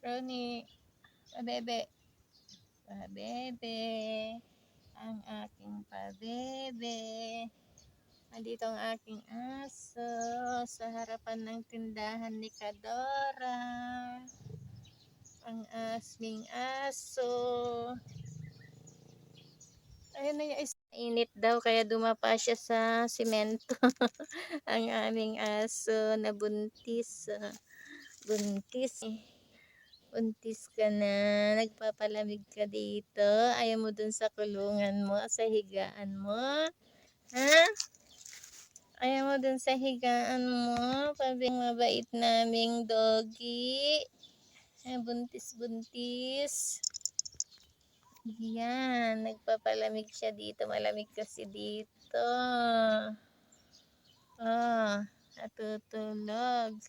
Rooney, pabebe. Pabebe. Ang aking pabebe. Andito ang aking aso sa harapan ng tindahan ni Kadora. Ang asming aso. Ayun na yung init daw kaya dumapa siya sa simento. Ang aming aso na buntis. Buntis. Buntis ka na. Nagpapalamig ka dito. Ayaw mo dun sa kulungan mo, sa higaan mo. Ha? Ayaw mo dun sa higaan mo. Pabing mabait naming doggy. Buntis-buntis. Yan, nagpapalamig siya dito. Malamig kasi dito. Oh, natutulog.